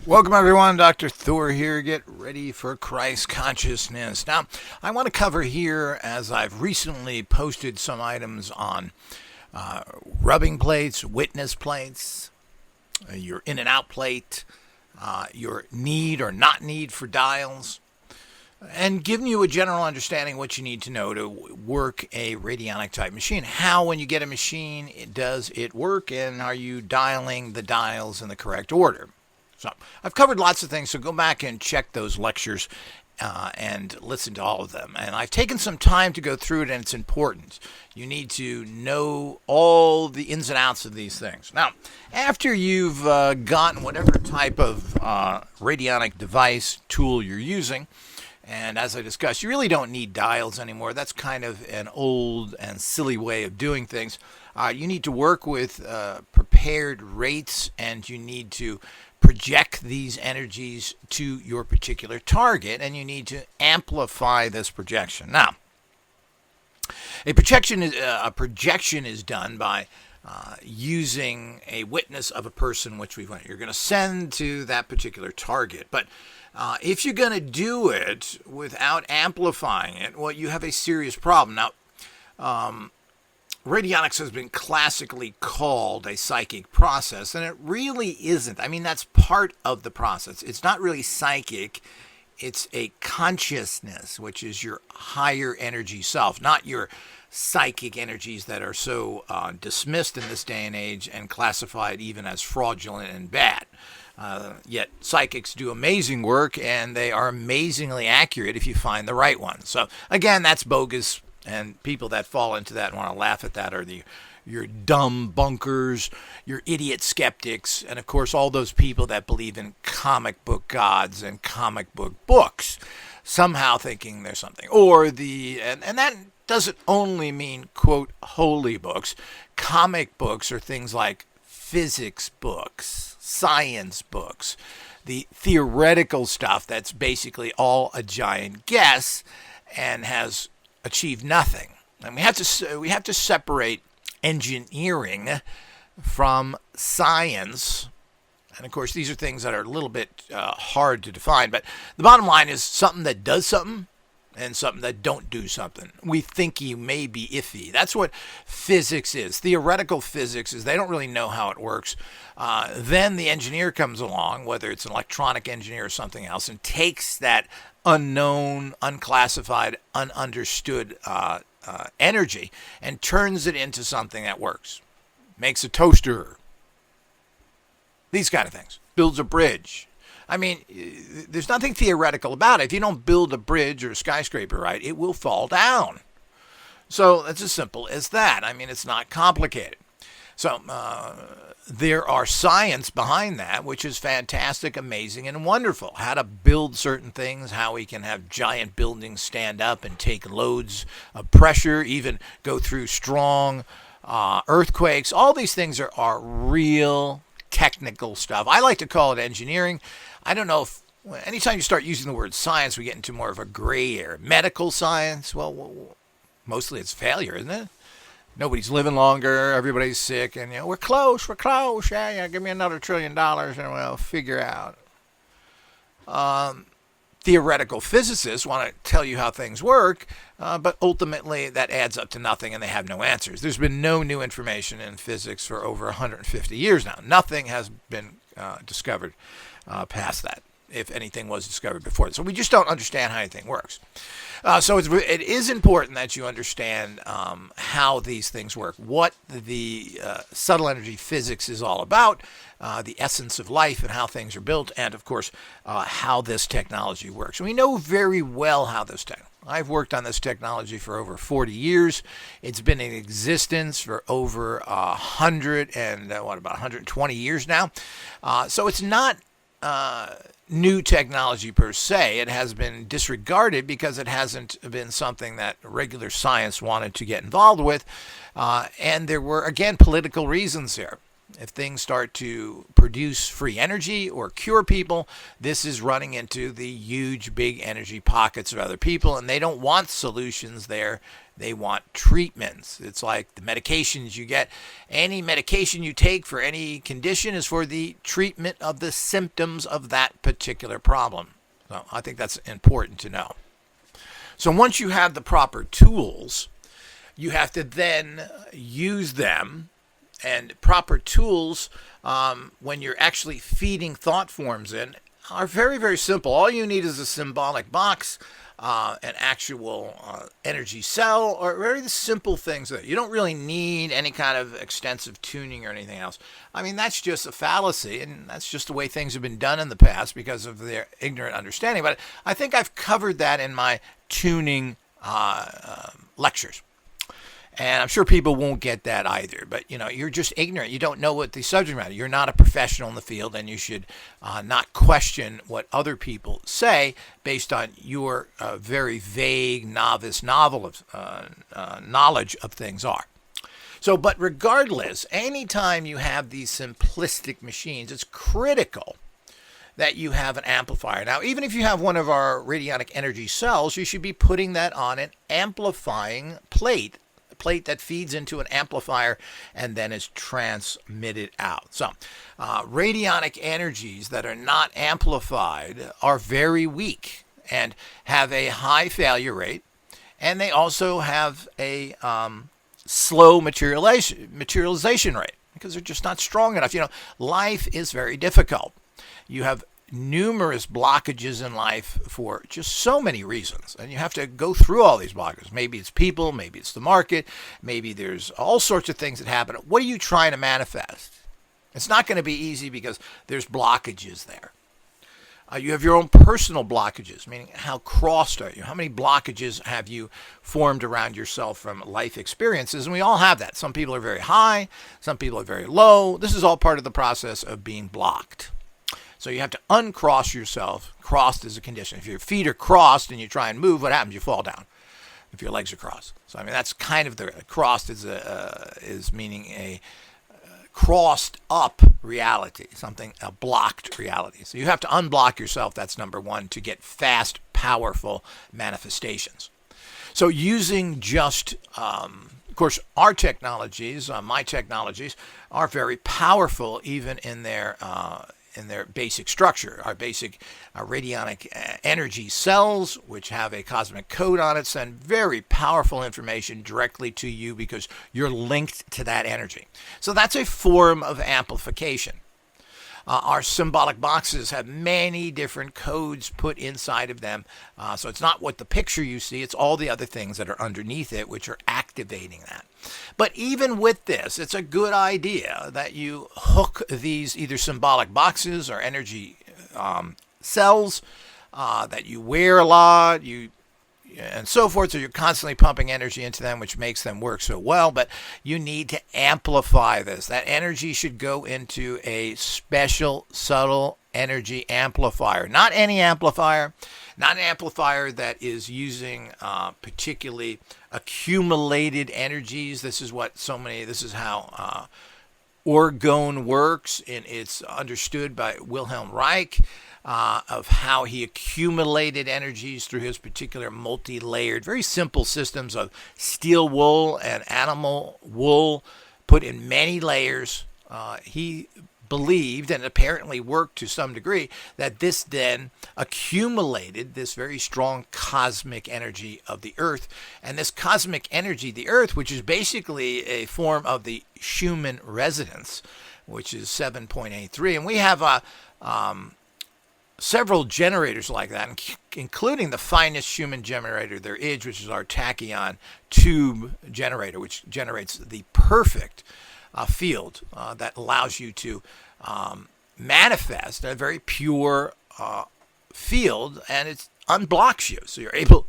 Welcome, everyone. Dr. Thor here. Get ready for Christ consciousness. Now, I want to cover here, as I've recently posted some items on rubbing plates, witness plates, your in and out plate, your need or not need for dials, and giving you a general understanding of what you need to know to work a radionic type machine. How, when you get a machine, does it work, and are you dialing the dials in the correct order? So I've covered lots of things, so go back and check those lectures and listen to all of them. And I've taken some time to go through it, and it's important. You need to know all the ins and outs of these things. Now, after you've gotten whatever type of radionic device tool you're using, and as I discussed, you really don't need dials anymore. That's kind of an old and silly way of doing things. You need to work with prepared rates, and you need to project these energies to your particular target, and you need to amplify this projection. Now, a projection is done by using a witness of a person which you're going to send to that particular target. But if you're going to do it without amplifying it, well, you have a serious problem. Now, Radionics has been classically called a psychic process, and it really isn't. I mean, that's part of the process. It's not really psychic. It's a consciousness, which is your higher energy self, not your psychic energies that are so dismissed in this day and age and classified even as fraudulent and bad. Yet psychics do amazing work, and they are amazingly accurate if you find the right one. So, again, that's bogus. And people that fall into that and want to laugh at that are your dumb bunkers, your idiot skeptics, and of course all those people that believe in comic book gods and comic book books, somehow thinking there's something. Or and that doesn't only mean, quote, holy books. Comic books are things like physics books, science books, the theoretical stuff that's basically all a giant guess and has achieve nothing. And we have to separate engineering from science. And of course, these are things that are a little bit hard to define. But the bottom line is something that does something and something that don't do something. We think you may be iffy. That's what physics is. Theoretical physics is they don't really know how it works. Then the engineer comes along, whether it's an electronic engineer or something else, and takes that unknown, unclassified, ununderstood energy and turns it into something that works. Makes a toaster. These kind of things. Builds a bridge. I mean, there's nothing theoretical about it. If you don't build a bridge or a skyscraper right, it will fall down. So it's as simple as that. I mean, it's not complicated. So there are science behind that, which is fantastic, amazing, and wonderful. How to build certain things, how we can have giant buildings stand up and take loads of pressure, even go through strong earthquakes. All these things are real technical stuff. I like to call it engineering. I don't know if anytime you start using the word science, we get into more of a gray area. Medical science, well, mostly it's failure, isn't it? Nobody's living longer, everybody's sick, and we're close, yeah, give me another $1 trillion and we'll figure out. Theoretical physicists want to tell you how things work, but ultimately that adds up to nothing and they have no answers. There's been no new information in physics for over 150 years now. Nothing has been discovered past that, if anything was discovered before. So we just don't understand how anything works. So it is important that you understand how these things work, what the subtle energy physics is all about, the essence of life and how things are built, and of course how this technology works. And we know very well how this I've worked on this technology for over 40 years. It's been in existence for over 120 years now. So it's not new technology per se. It has been disregarded because it hasn't been something that regular science wanted to get involved with. And there were, again, political reasons here. if things start to produce free energy or cure people, this is running into the huge, big energy pockets of other people, and they don't want solutions there. They want treatments. It's like the medications you get. Any medication you take for any condition is for the treatment of the symptoms of that particular problem. So I think that's important to know. So once you have the proper tools, you have to then use them. And proper tools, when you're actually feeding thought forms in, are very, very simple. All you need is a symbolic box, an actual energy cell, or very simple things. You don't really need any kind of extensive tuning or anything else. I mean, that's just a fallacy, and that's just the way things have been done in the past because of their ignorant understanding. But I think I've covered that in my tuning lectures. And I'm sure people won't get that either. But, you're just ignorant. You don't know what the subject matter. You're not a professional in the field, and you should not question what other people say based on your very vague, novice knowledge of things are. So, but regardless, anytime you have these simplistic machines, it's critical that you have an amplifier. Now, even if you have one of our radionic energy cells, you should be putting that on an amplifying plate that feeds into an amplifier and then is transmitted out. So, radionic energies that are not amplified are very weak and have a high failure rate, and they also have a slow materialization rate because they're just not strong enough. Life is very difficult. You have numerous blockages in life for just so many reasons, and you have to go through all these blockages. Maybe it's people, maybe it's the market, maybe there's all sorts of things that happen. What are you trying to manifest? It's not going to be easy because there's blockages there. You have your own personal blockages, meaning how crossed are you? How many blockages have you formed around yourself from life experiences? And we all have that. Some people are very high, some people are very low. This is all part of the process of being blocked. So you have to uncross yourself. Crossed is a condition. If your feet are crossed and you try and move, what happens? You fall down if your legs are crossed. So, that's kind of the crossed is meaning a crossed up reality, a blocked reality. So you have to unblock yourself. That's number one, to get fast, powerful manifestations. So using just, of course, our technologies, my technologies, are very powerful even in their basic structure. Our basic radionic energy cells, which have a cosmic code on it, send very powerful information directly to you because you're linked to that energy. So that's a form of amplification. Our symbolic boxes have many different codes put inside of them. So it's not what the picture you see, it's all the other things that are underneath it which are activating that. But even with this, it's a good idea that you hook these either symbolic boxes or energy cells that you wear a lot, and so forth, so you're constantly pumping energy into them, which makes them work so well, but you need to amplify this. That energy should go into a special, subtle energy amplifier. Not any amplifier, not an amplifier that is using particularly accumulated energies. This is how orgone works, and it's understood by Wilhelm Reich, of how he accumulated energies through his particular multi-layered, very simple systems of steel wool and animal wool put in many layers. He believed, and apparently worked to some degree, that this then accumulated this very strong cosmic energy of the earth. And this cosmic energy, the earth, which is basically a form of the Schumann resonance, which is 7.83. And we have several generators like that, including the finest Schumann generator there is, which is our tachyon tube generator, which generates the perfect field that allows you to manifest a very pure field, and it unblocks you, so you're able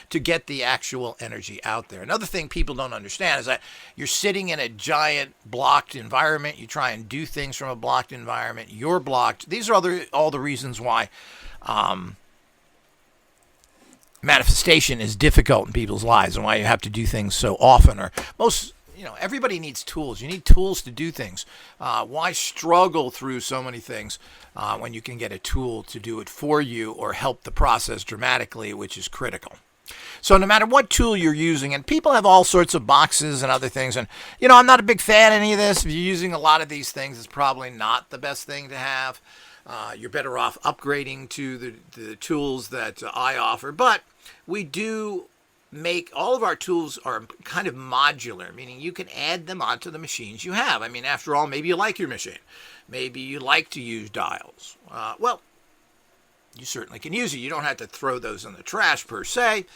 to get the actual energy out there. Another thing people don't understand is that you're sitting in a giant blocked environment. You try and do things from a blocked environment, you're blocked. These are all the reasons why manifestation is difficult in people's lives, and why you have to do things so often, or most everybody needs tools. You need tools to do things. Why struggle through so many things when you can get a tool to do it for you or help the process dramatically, which is critical. So no matter what tool you're using, and people have all sorts of boxes and other things, and I'm not a big fan of any of this. If you're using a lot of these things, it's probably not the best thing to have. You're better off upgrading to the tools that I offer. But we do make all of our tools are kind of modular, meaning you can add them onto the machines you have. I mean, after all, maybe you like your machine. Maybe you like to use dials. Well, you certainly can use it. You don't have to throw those in the trash per se.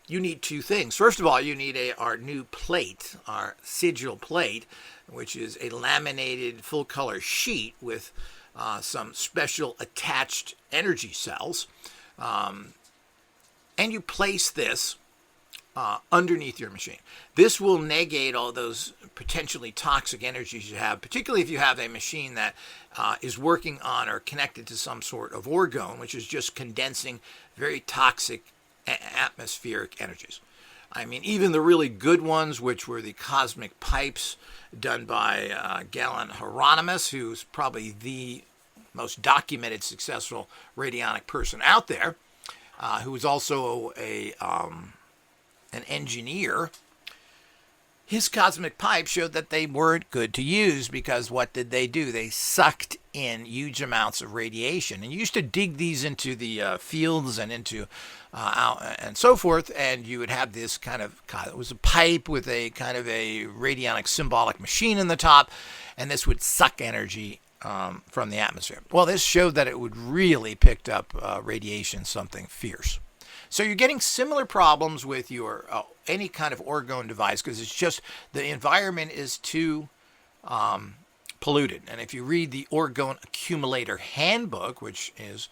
You need two things. First of all, you need our new plate, our sigil plate, which is a laminated full color sheet with some special attached energy cells. And you place this underneath your machine. This will negate all those potentially toxic energies you have, particularly if you have a machine that is working on or connected to some sort of orgone, which is just condensing very toxic atmospheric energies. I mean, even the really good ones, which were the cosmic pipes done by Galen Hieronymus, who's probably the most documented successful radionic person out there, who was also an engineer. His cosmic pipe showed that they weren't good to use because what did they do? They sucked in huge amounts of radiation. And you used to dig these into the fields and into and so forth, and you would have this it was a pipe with a kind of a radionic symbolic machine in the top, and this would suck energy from the atmosphere. Well, this showed that it would really picked up radiation, something fierce. So you're getting similar problems with your any kind of orgone device because it's just the environment is too polluted. And if you read the Orgone Accumulator Handbook, which is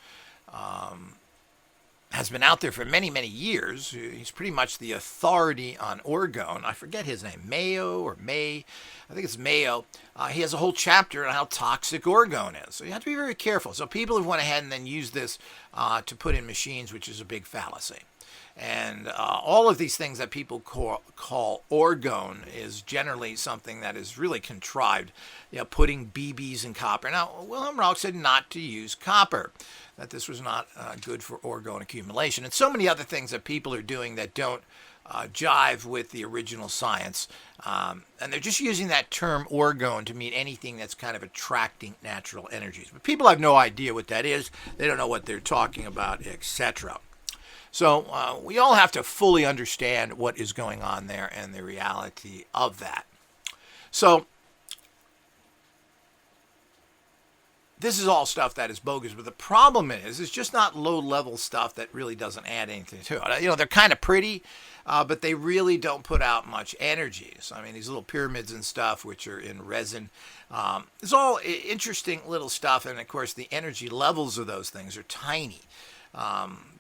has been out there for many, many years, he's pretty much the authority on orgone. I forget his name, Mayo or May. I think it's Mayo. He has a whole chapter on how toxic orgone is. So you have to be very careful. So people have went ahead and then used this to put in machines, which is a big fallacy. And all of these things that people call orgone is generally something that is really contrived, putting BBs in copper. Now, Wilhelm Rauch said not to use copper, that this was not good for orgone accumulation, and so many other things that people are doing that don't jive with the original science. And they're just using that term orgone to mean anything that's kind of attracting natural energies. But people have no idea what that is. They don't know what they're talking about, etc. So we all have to fully understand what is going on there and the reality of that. So this is all stuff that is bogus, but the problem is it's just not low-level stuff that really doesn't add anything to it. They're kind of pretty, but they really don't put out much energy. So, I mean, these little pyramids and stuff, which are in resin, it's all interesting little stuff, and of course the energy levels of those things are tiny.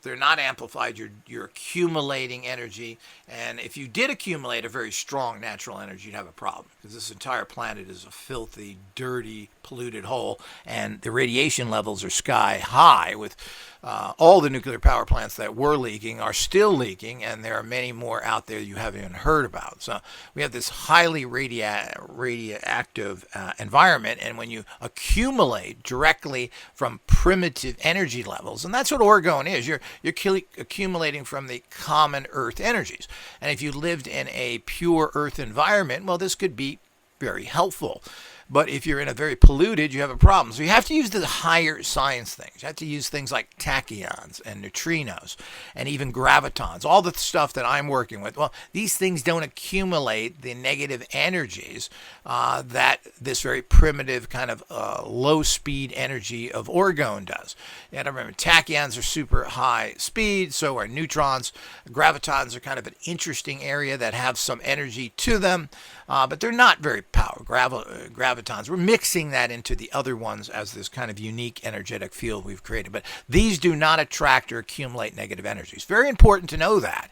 They're not amplified. You're accumulating energy, and if you did accumulate a very strong natural energy, you'd have a problem because this entire planet is a filthy, dirty, polluted hole, and the radiation levels are sky high with all the nuclear power plants that were leaking are still leaking, and there are many more out there you haven't even heard about. So we have this highly radioactive environment, and when you accumulate directly from primitive energy levels, and that's what orgone is, you're accumulating from the common earth energies. And if you lived in a pure earth environment, well, this could be very helpful. But if you're in a very polluted, you have a problem. So you have to use the higher science things. You have to use things like tachyons and neutrinos and even gravitons, all the stuff that I'm working with. Well, these things don't accumulate the negative energies that this very primitive kind of low-speed energy of orgone does. You have to remember, tachyons are super high speed, so are neutrons. Gravitons are kind of an interesting area that have some energy to them, but they're not very powerful. Gravitons, we're mixing that into the other ones as this kind of unique energetic field we've created. But these do not attract or accumulate negative energy. It's very important to know that.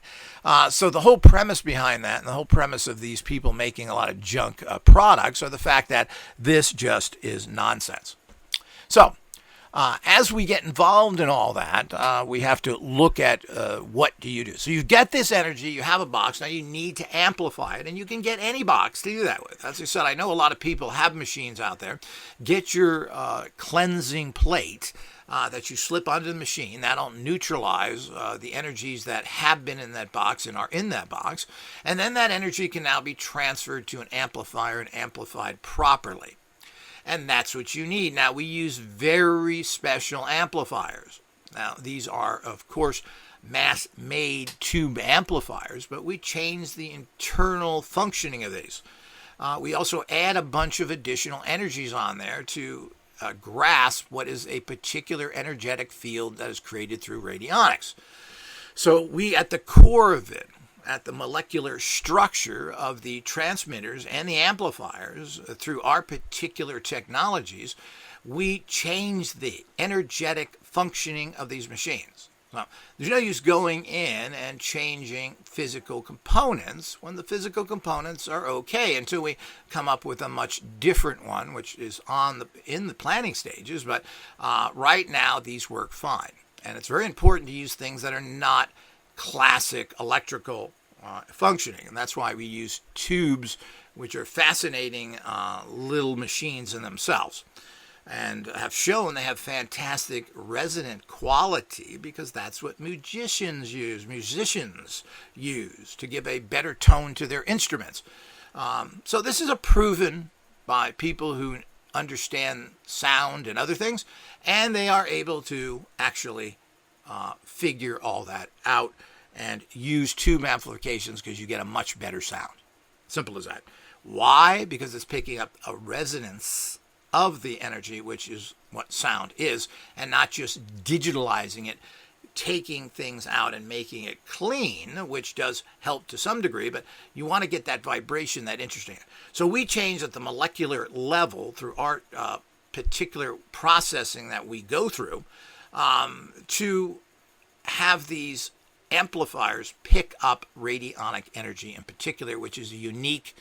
So the whole premise behind that and the whole premise of these people making a lot of junk products are the fact that this just is nonsense. So As we get involved in all that, we have to look at what do you do. So you get this energy, you have a box, now you need to amplify it, and you can get any box to do that with. As I said, I know a lot of people have machines out there. Get your cleansing plate that you slip onto the machine. That'll neutralize the energies that have been in that box and are in that box. And then that energy can now be transferred to an amplifier and amplified properly. And that's what you need. Now, we use very special amplifiers. Now, these are, of course, mass-made tube amplifiers, but we change the internal functioning of these. We also add a bunch of additional energies on there to grasp what is a particular energetic field that is created through radionics. So we, at the core of it, at the molecular structure of the transmitters and the amplifiers, through our particular technologies, we change the energetic functioning of these machines. Now, there's no use going in and changing physical components when the physical components are okay until we come up with a much different one, which is in the planning stages. But right now, these work fine. And it's very important to use things that are not classic electrical functioning. And that's why we use tubes, which are fascinating little machines in themselves, and have shown they have fantastic resonant quality because that's what musicians use to give a better tone to their instruments. So this is proven by people who understand sound and other things, and they are able to actually figure all that out and use tube amplifications because you get a much better sound. Simple as that. Why? Because it's picking up a resonance of the energy, which is what sound is, and not just digitalizing it, taking things out and making it clean, which does help to some degree, but you want to get that vibration, that interesting. So we change at the molecular level through our particular processing that we go through to have these amplifiers pick up radionic energy in particular, which is a unique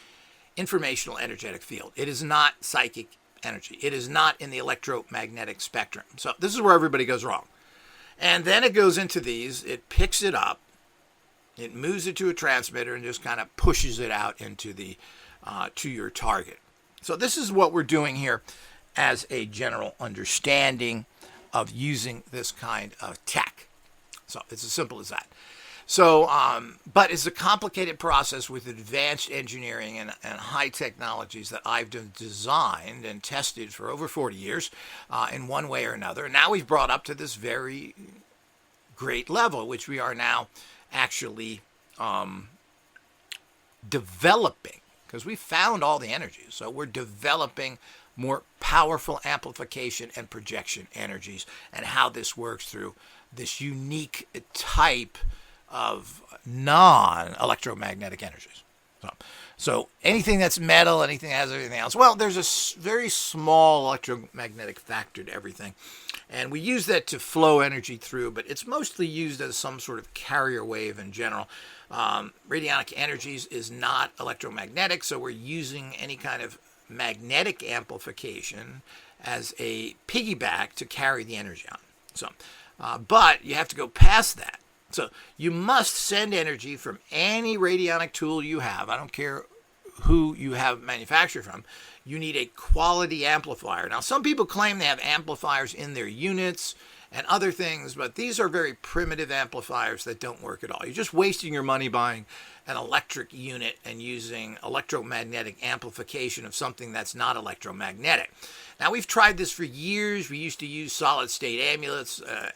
informational energetic field. It is not psychic energy. It is not in the electromagnetic spectrum. So this is where everybody goes wrong. And then it goes into these, it picks it up, it moves it to a transmitter and just kind of pushes it out into the to your target. So this is what we're doing here as a general understanding of using this kind of tech. So it's as simple as that. So, but it's a complicated process with advanced engineering and high technologies that I've designed and tested for over 40 years in one way or another. And now we've brought up to this very great level, which we are now actually developing, because we found all the energies. So we're developing more powerful amplification and projection energies and how this works through this unique type of non-electromagnetic energies. So anything that's metal, anything that has everything else, well, there's a very small electromagnetic factor to everything. And we use that to flow energy through, but it's mostly used as some sort of carrier wave in general. Radionic energies is not electromagnetic, so we're using any kind of magnetic amplification as a piggyback to carry the energy on. So, but you have to go past that. So you must send energy from any radionic tool you have. I don't care who you have manufactured from. You need a quality amplifier. Now, some people claim they have amplifiers in their units and other things, but these are very primitive amplifiers that don't work at all. You're just wasting your money buying an electric unit and using electromagnetic amplification of something that's not electromagnetic. Now, we've tried this for years. We used to use solid-state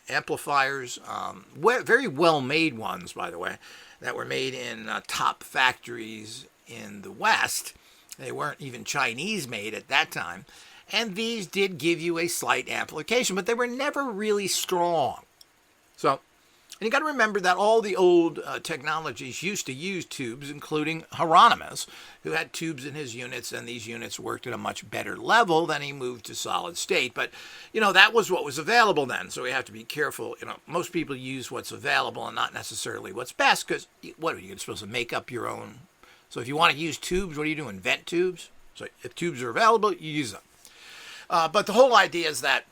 amplifiers, very well-made ones, by the way, that were made in top factories in the West. They weren't even Chinese-made at that time. And these did give you a slight amplification, but they were never really strong. So, and you got to remember that all the old technologies used to use tubes, including Hieronymus, who had tubes in his units, and these units worked at a much better level than he moved to solid state. But, you know, that was what was available then, so we have to be careful. You know, most people use what's available and not necessarily what's best, because what are you supposed to make up your own? So if you want to use tubes, what do you do? Invent tubes? So if tubes are available, you use them. But the whole idea is that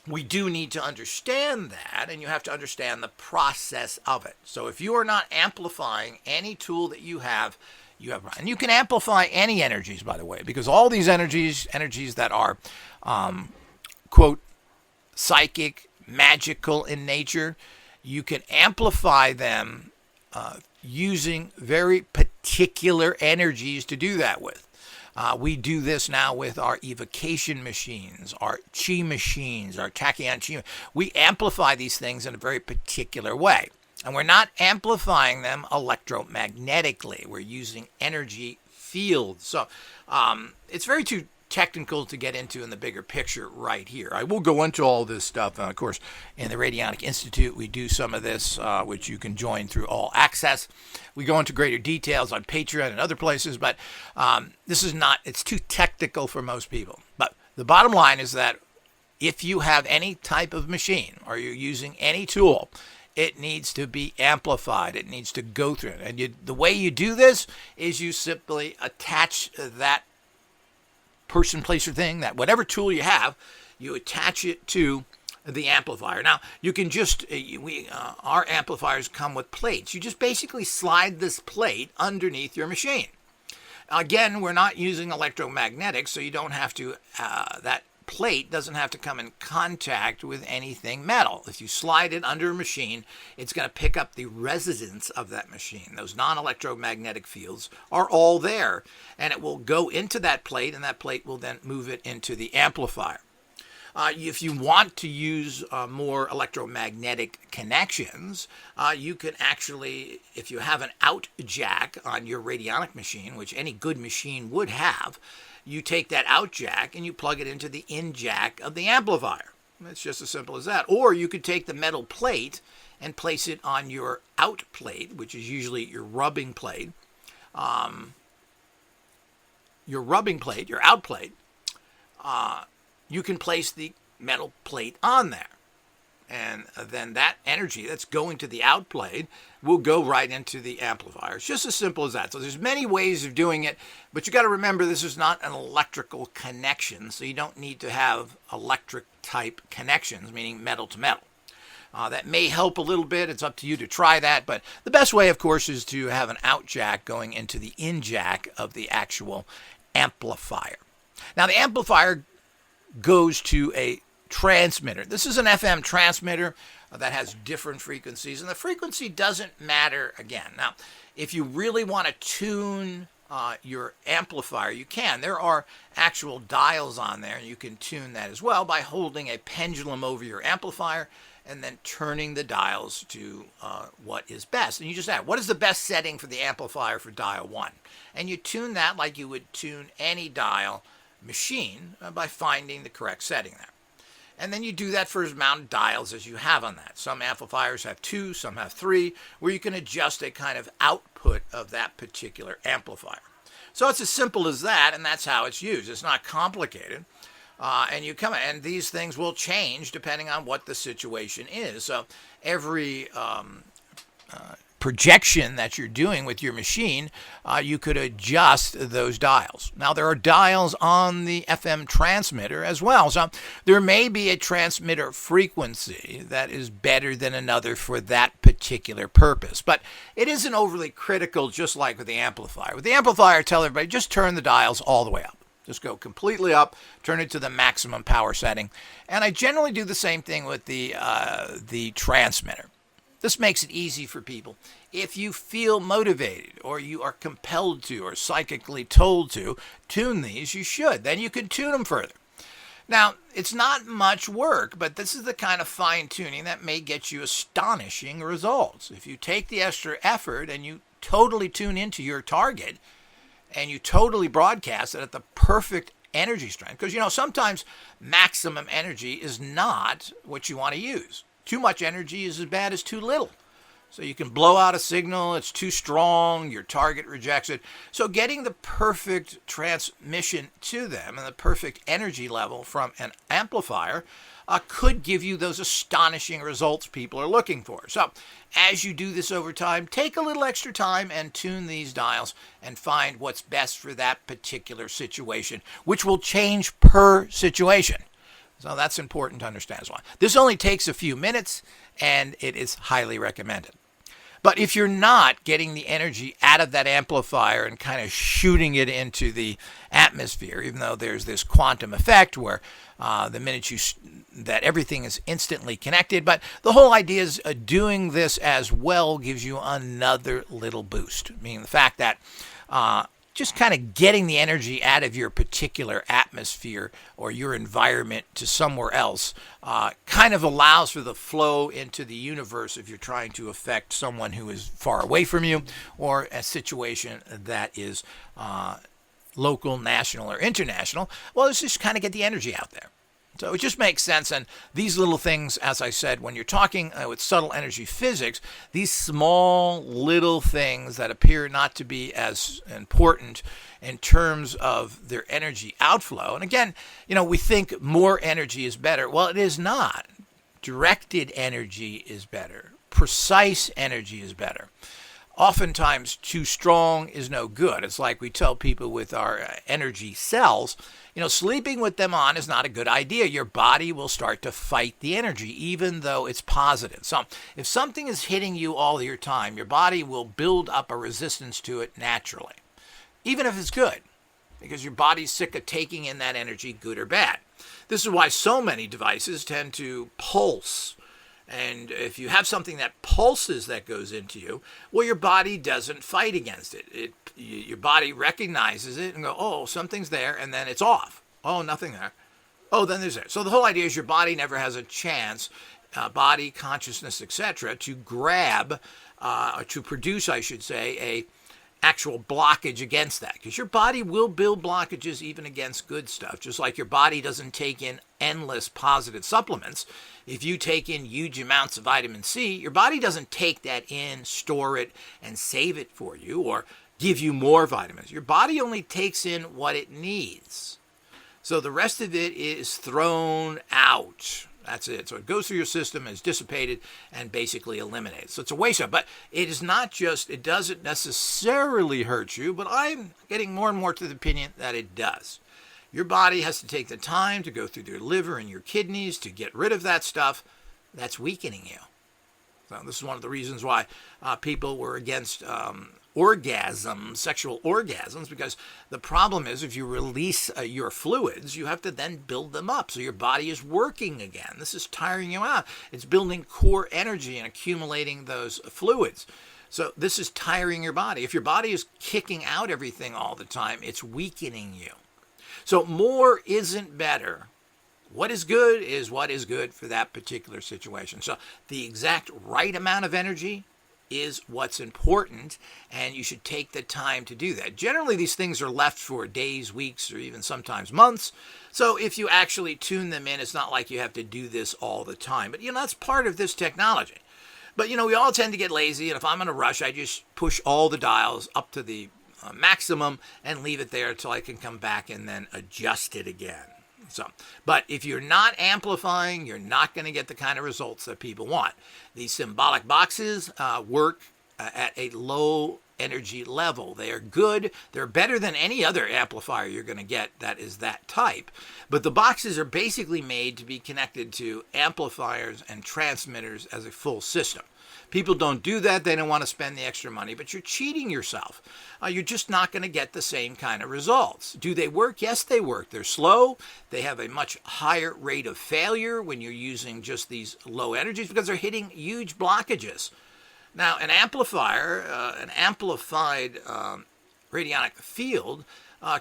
we do need to understand that, and you have to understand the process of it. So if you are not amplifying any tool that you have, and you can amplify any energies, by the way, because all these energies that are, quote, psychic, magical in nature, you can amplify them using very particular energies to do that with. We do this now with our evocation machines, our chi machines, our tachyon chi. We amplify these things in a very particular way. And we're not amplifying them electromagnetically. We're using energy fields. So it's very too technical to get into in the bigger picture right here. I will go into all this stuff. Of course, in the Radionic Institute, we do some of this, which you can join through All Access. We go into greater details on Patreon and other places, but this is not, it's too technical for most people. But the bottom line is that if you have any type of machine or you're using any tool, it needs to be amplified. It needs to go through it. And the way you do this is you simply attach that person, place, or thing, that whatever tool you have, you attach it to the amplifier. Now, you can just, our amplifiers come with plates. You just basically slide this plate underneath your machine. Again, we're not using electromagnetics, so you don't have to, that plate doesn't have to come in contact with anything metal. If you slide it under a machine, it's going to pick up the resonance of that machine. Those non-electromagnetic fields are all there, and it will go into that plate, and that plate will then move it into the amplifier. If you want to use more electromagnetic connections, you can actually, if you have an out jack on your radionic machine, which any good machine would have, you take that out jack and you plug it into the in jack of the amplifier. It's just as simple as that. Or you could take the metal plate and place it on your out plate, which is usually your rubbing plate. Your out plate. You can place the metal plate on there. And then that energy that's going to the out plate will go right into the amplifier. It's just as simple as that. So there's many ways of doing it, but you got to remember this is not an electrical connection, so you don't need to have electric type connections, meaning metal to metal. That may help a little bit. It's up to you to try that, but the best way, of course, is to have an out jack going into the in jack of the actual amplifier. Now, the amplifier goes to a transmitter. This is an FM transmitter that has different frequencies, and the frequency doesn't matter again. Now, if you really want to tune your amplifier, you can. There are actual dials on there, and you can tune that as well by holding a pendulum over your amplifier and then turning the dials to what is best. And you just add, what is the best setting for the amplifier for dial 1? And you tune that like you would tune any dial machine by finding the correct setting there. And then you do that for as amount of dials as you have on that. Some amplifiers have 2, some have 3, where you can adjust a kind of output of that particular amplifier. So it's as simple as that, and that's how it's used. It's not complicated. And these things will change depending on what the situation is. So every projection that you're doing with your machine, you could adjust those dials. Now, there are dials on the FM transmitter as well. So there may be a transmitter frequency that is better than another for that particular purpose. But it isn't overly critical, just like with the amplifier. With the amplifier, I tell everybody, just turn the dials all the way up. Just go completely up, turn it to the maximum power setting. And I generally do the same thing with the transmitter. This makes it easy for people. If you feel motivated or you are compelled to or psychically told to tune these, you should. Then you can tune them further. Now, it's not much work, but this is the kind of fine-tuning that may get you astonishing results. If you take the extra effort and you totally tune into your target and you totally broadcast it at the perfect energy strength, because, sometimes maximum energy is not what you want to use. Too much energy is as bad as too little. So you can blow out a signal, it's too strong, your target rejects it. So getting the perfect transmission to them and the perfect energy level from an amplifier could give you those astonishing results people are looking for. So as you do this over time, take a little extra time and tune these dials and find what's best for that particular situation, which will change per situation. So that's important to understand as well. This only takes a few minutes, and it is highly recommended. But if you're not getting the energy out of that amplifier and kind of shooting it into the atmosphere, even though there's this quantum effect where the minute that everything is instantly connected, but the whole idea is doing this as well gives you another little boost. Meaning the fact that just kind of getting the energy out of your particular atmosphere or your environment to somewhere else kind of allows for the flow into the universe if you're trying to affect someone who is far away from you or a situation that is local, national, or international. Well, it's just kind of get the energy out there. So it just makes sense. And these little things, as I said, when you're talking with subtle energy physics, these small little things that appear not to be as important in terms of their energy outflow. And again, we think more energy is better. Well, it is not. Directed energy is better. Precise energy is better. Oftentimes, too strong is no good. It's like we tell people with our energy cells, sleeping with them on is not a good idea. Your body will start to fight the energy, even though it's positive. So if something is hitting you all your time, your body will build up a resistance to it naturally, even if it's good, because your body's sick of taking in that energy, good or bad. This is why so many devices tend to pulse. And if you have something that pulses that goes into you, well, your body doesn't fight against it. Your body recognizes it and go, oh, something's there, and then it's off. Oh, nothing there. Oh, then there's there. So the whole idea is your body never has a chance, body, consciousness, etc., to grab, or to produce, I should say, a actual blockage against that, because your body will build blockages even against good stuff, just like your body doesn't take in endless positive supplements. If you take in huge amounts of vitamin C, your body doesn't take that in, store it, and save it for you, or give you more vitamins. Your body only takes in what it needs. So the rest of it is thrown out. That's it. So it goes through your system, is dissipated, and basically eliminated. So it's a waste of it. But it is not just, it doesn't necessarily hurt you, but I'm getting more and more to the opinion that it does. Your body has to take the time to go through your liver and your kidneys to get rid of that stuff that's weakening you. So this is one of the reasons why people were against orgasms, sexual orgasms, because the problem is if you release your fluids, you have to then build them up. So your body is working again. This is tiring you out. It's building core energy and accumulating those fluids. So this is tiring your body. If your body is kicking out everything all the time, it's weakening you. So more isn't better. What is good is what is good for that particular situation. So the exact right amount of energy is what's important, and you should take the time to do that. Generally, these things are left for days, weeks, or even sometimes months. So if you actually tune them in, it's not like you have to do this all the time. But, that's part of this technology. But, we all tend to get lazy, and if I'm in a rush, I just push all the dials up to the maximum and leave it there until I can come back and then adjust it again. So, but if you're not amplifying, you're not going to get the kind of results that people want. These symbolic boxes work at a low energy level. They are good. They're better than any other amplifier you're going to get that is that type. But the boxes are basically made to be connected to amplifiers and transmitters as a full system. People don't do that. They don't want to spend the extra money, but you're cheating yourself. You're just not going to get the same kind of results. Do they work? Yes, they work. They're slow. They have a much higher rate of failure when you're using just these low energies because they're hitting huge blockages. Now, an amplifier, an amplified radionic field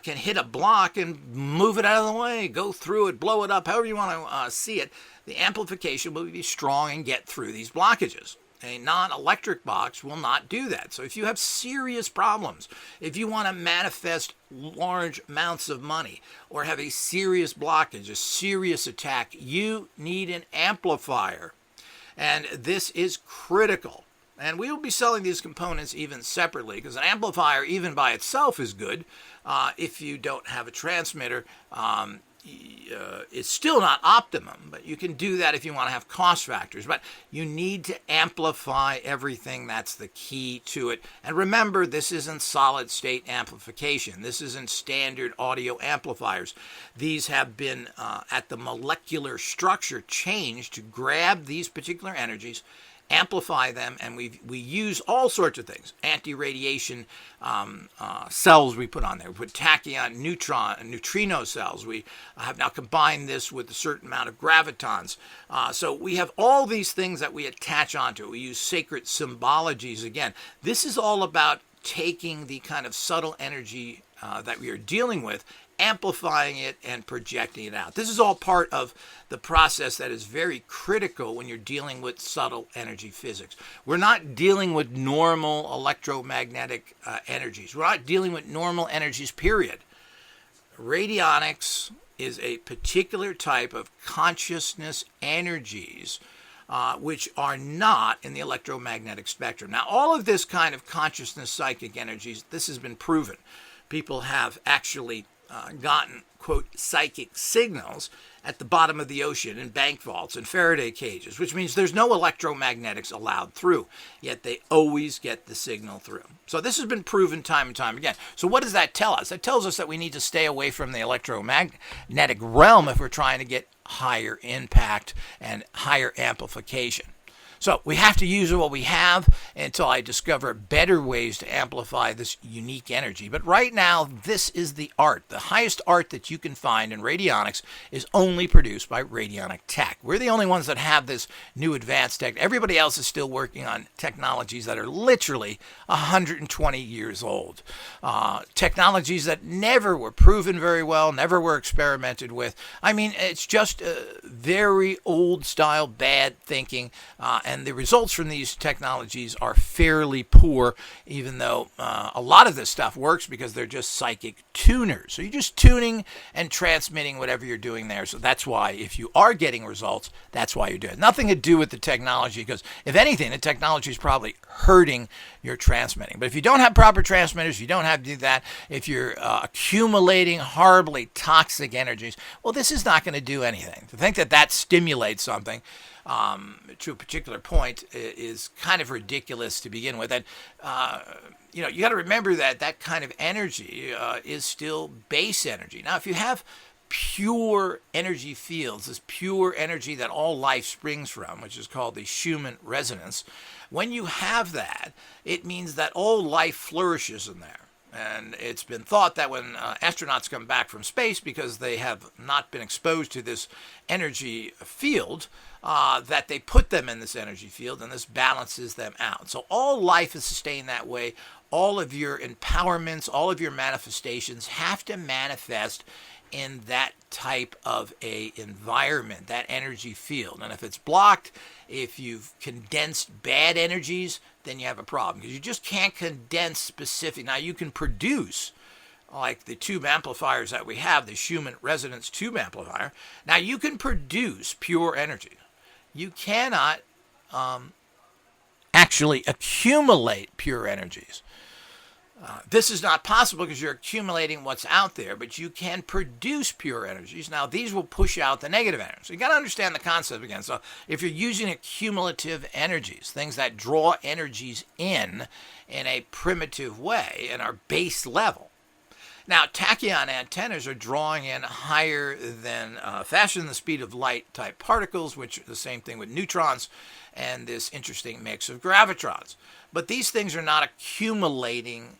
can hit a block and move it out of the way, go through it, blow it up, however you want to see it. The amplification will be strong and get through these blockages. A non-electric box will not do that. So if you have serious problems, if you want to manifest large amounts of money or have a serious blockage, a serious attack, you need an amplifier. And this is critical. And we will be selling these components even separately because an amplifier, even by itself, is good. If you don't have a transmitter, it's still not optimum, but you can do that if you want to have cost factors. But you need to amplify everything. That's the key to it. And remember, this isn't solid state amplification. This isn't standard audio amplifiers. These have been at the molecular structure changed to grab these particular energies, amplify them, and we use all sorts of things. Anti-radiation cells we put on there. We put tachyon, neutrino cells. We have now combined this with a certain amount of gravitons. So we have all these things that we attach onto it. We use sacred symbologies again. This is all about taking the kind of subtle energy that we are dealing with, amplifying it and projecting it out. This is all part of the process that is very critical when you're dealing with subtle energy physics. We're not dealing with normal electromagnetic energies. We're not dealing with normal energies, period. Radionics is a particular type of consciousness energies which are not in the electromagnetic spectrum. Now, all of this kind of consciousness psychic energies, this has been proven. People have actually gotten, quote, psychic signals at the bottom of the ocean in bank vaults and Faraday cages, which means there's no electromagnetics allowed through, yet they always get the signal through. So this has been proven time and time again. So what does that tell us? That tells us that we need to stay away from the electromagnetic realm if we're trying to get higher impact and higher amplification. So we have to use what we have until I discover better ways to amplify this unique energy. But right now, this is the art. The highest art that you can find in radionics is only produced by Radionic Tech. We're the only ones that have this new advanced tech. Everybody else is still working on technologies that are literally 120 years old. Technologies that never were proven very well, never were experimented with. I mean, it's just very old style bad thinking. And the results from these technologies are fairly poor, even though a lot of this stuff works because they're just psychic tuners. So you're just tuning and transmitting whatever you're doing there. So that's why, if you are getting results, that's why you're doing it. Nothing to do with the technology, because if anything, the technology is probably hurting your transmitting. But if you don't have proper transmitters, you don't have to do that, if you're accumulating horribly toxic energies, well, this is not going to do anything. To think that that stimulates something to a particular point is kind of ridiculous to begin with. And, you got to remember that that kind of energy is still base energy. Now, if you have pure energy fields, this pure energy that all life springs from, which is called the Schumann resonance, when you have that, it means that all life flourishes in there. And it's been thought that when astronauts come back from space, because they have not been exposed to this energy field, that they put them in this energy field, and this balances them out. So all life is sustained that way. All of your empowerments, all of your manifestations have to manifest in that type of a environment, that energy field. And if it's blocked, if you've condensed bad energies, then you have a problem, because you just can't condense specific. Now, you can produce, like the tube amplifiers that we have, the Schumann resonance tube amplifier. Now, you can produce pure energy. You cannot actually accumulate pure energies. This is not possible because you're accumulating what's out there, but you can produce pure energies. Now, these will push out the negative energy. So you got to understand the concept again. So if you're using accumulative energies, things that draw energies in a primitive way and are base level. Now, tachyon antennas are drawing in higher than, faster than the speed of light type particles, which are the same thing with neutrons and this interesting mix of gravitrons. But these things are not accumulating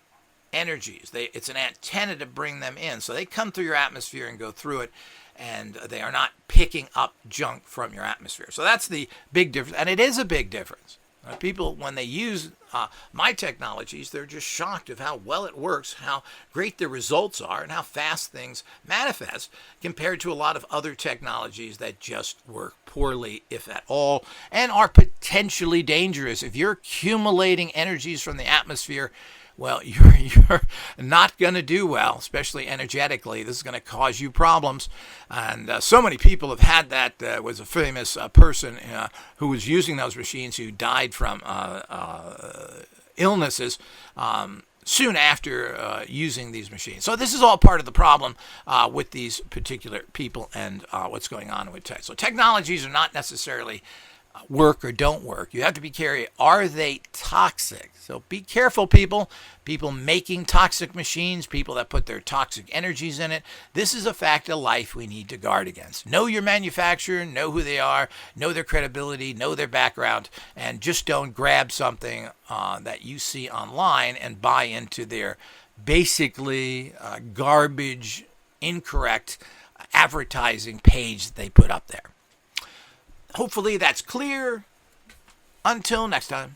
energies. It's an antenna to bring them in. So they come through your atmosphere and go through it, and they are not picking up junk from your atmosphere. So that's the big difference, and it is a big difference. People, when they use my technologies, they're just shocked of how well it works, how great the results are, and how fast things manifest compared to a lot of other technologies that just work poorly, if at all, and are potentially dangerous. If you're accumulating energies from the atmosphere, well, you're not going to do well, especially energetically. This is going to cause you problems. And so many people have had that. There was a famous person who was using those machines who died from illnesses. soon after using these machines. So this is all part of the problem with these particular people and what's going on with tech. So technologies are not necessarily work or don't work. You have to be careful. Are they toxic? So be careful, people. People making toxic machines, people that put their toxic energies in it. This is a fact of life we need to guard against. Know your manufacturer, know who they are, know their credibility, know their background, and just don't grab something that you see online and buy into their basically garbage, incorrect advertising page that they put up there. Hopefully that's clear. Until next time.